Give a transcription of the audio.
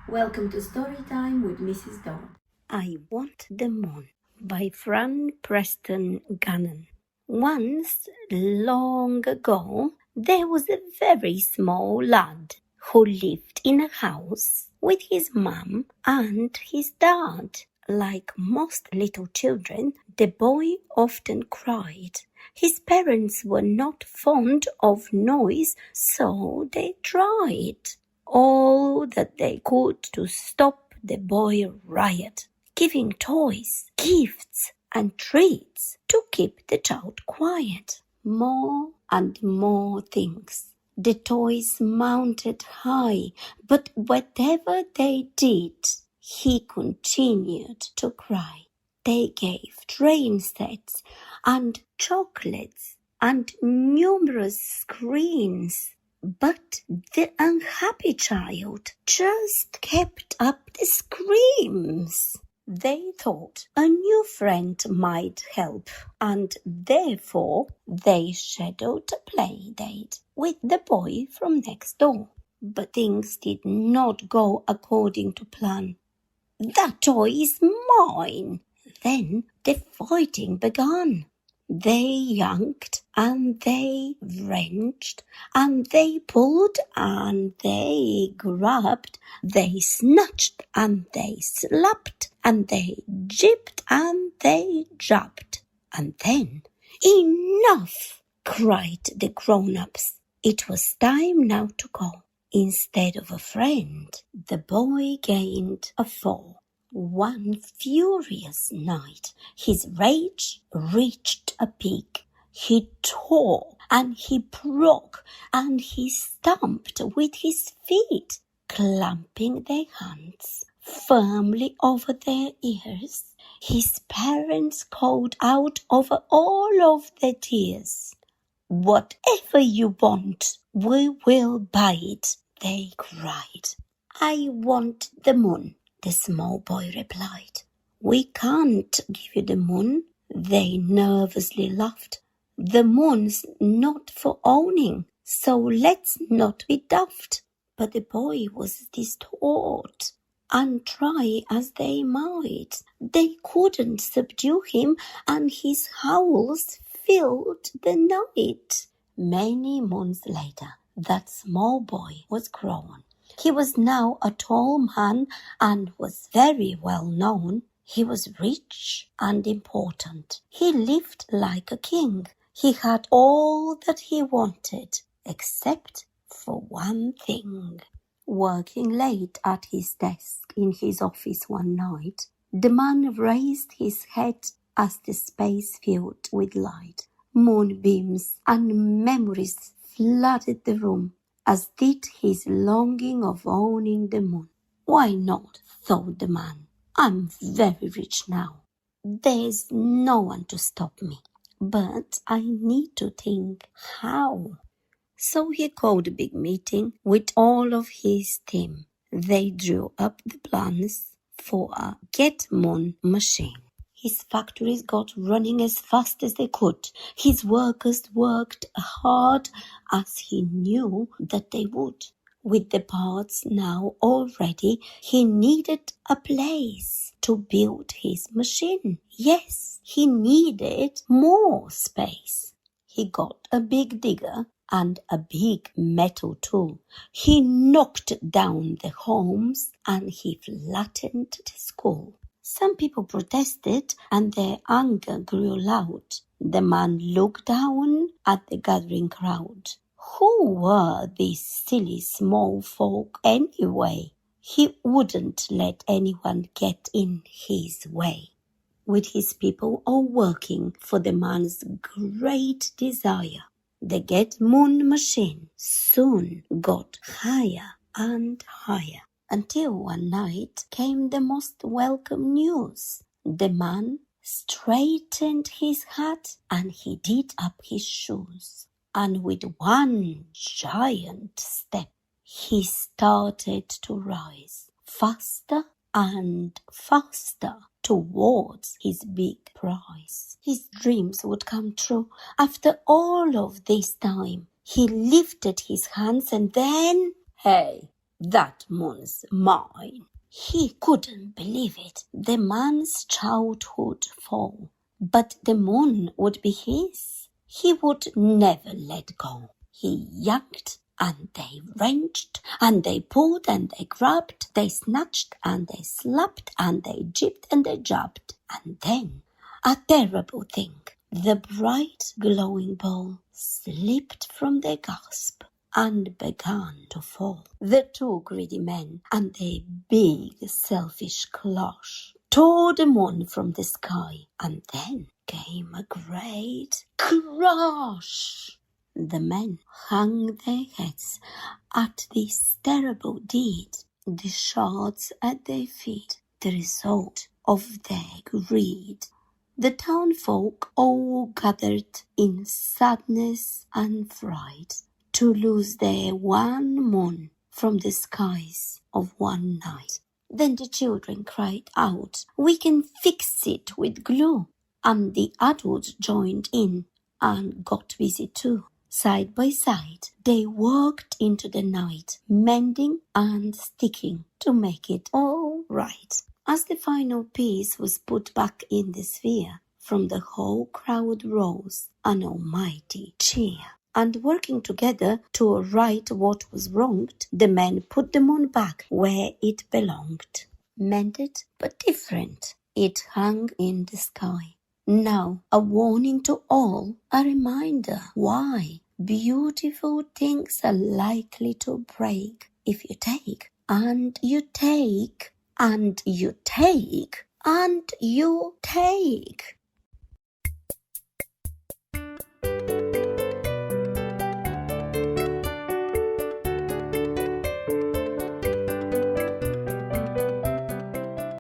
Welcome to Storytime with Mrs. Dodd. I Want the Moon by Frann Preston Gannon. Once, long ago, there was a very small lad who lived in a house with his mum and his dad. Like most little children, the boy often cried. His parents were not fond of noise, so they tried all that they could to stop the boy riot, giving toys, gifts, and treats to keep the child quiet. More and more things. The toys mounted high, but whatever they did, he continued to cry. They gave train sets and chocolates and numerous screens. But the unhappy child just kept up the screams. They thought a new friend might help, and therefore they scheduled a play date with the boy from next door. But things did not go according to plan. "That toy is mine!" Then the fighting began. They yanked and they wrenched and they pulled and they grabbed, they snatched and they slapped and they jibbed and they jabbed. And then, "Enough!" cried the grown-ups. It was time now to go. Instead of a friend, the boy gained a foe. One furious night, his rage reached a peak. He tore and he broke and he stamped with his feet, clamping their hands firmly over their ears. His parents called out over all of their tears. "Whatever you want, we will buy it," they cried. "I want the moon," the small boy replied. "We can't give you the moon," they nervously laughed. "The moon's not for owning, so let's not be daft." But the boy was distraught, and try as they might, they couldn't subdue him, and his howls filled the night. Many moons later, that small boy was grown. He was now a tall man and was very well known. He was rich and important. He lived like a king. He had all that he wanted, except for one thing. Working late at his desk in his office one night, the man raised his head as the space filled with light. Moonbeams and memories flooded the room, as did his longing of owning the moon. "Why not?" thought the man. "I'm very rich now. There's no one to stop me. But I need to think how." So he called a big meeting with all of his team. They drew up the plans for a get-moon machine. His factories got running as fast as they could. His workers worked hard, as he knew that they would. With the parts now all ready, he needed a place to build his machine. Yes, he needed more space. He got a big digger and a big metal tool. He knocked down the homes and he flattened the school. Some people protested and their anger grew loud. The man looked down at the gathering crowd. Who were these silly small folk anyway? He wouldn't let anyone get in his way. With his people all working for the man's great desire, the get-moon machine soon got higher and higher, until one night came the most welcome news. The man straightened his hat and he did up his shoes, and with one giant step he started to rise faster and faster towards his big prize. His dreams would come true. After all of this time, he lifted his hands and then, hey, That moon's mine." He couldn't believe it. The man's childhood fall. But the moon would be his. He would never let go. He yanked and they wrenched and they pulled and they grabbed, they snatched and they slapped and they jibbed and they jabbed. And then a terrible thing. The bright glowing ball slipped from their grasp and began to fall. The two greedy men and their big selfish claws tore the moon from the sky, and then came a great crash. The men hung their heads at this terrible deed, the shards at their feet, the result of their greed. The townfolk all gathered in sadness and fright to lose their one moon from the skies of one night. Then the children cried out, "We can fix it with glue." And the adults joined in and got busy too. Side by side, they worked into the night, mending and sticking to make it all right. As the final piece was put back in the sphere, from the whole crowd rose an almighty cheer. And working together to right what was wronged, the men put the moon back where it belonged. Mended but different, it hung in the sky. Now a warning to all, a reminder why beautiful things are likely to break if you take, and you take, and you take, and you take.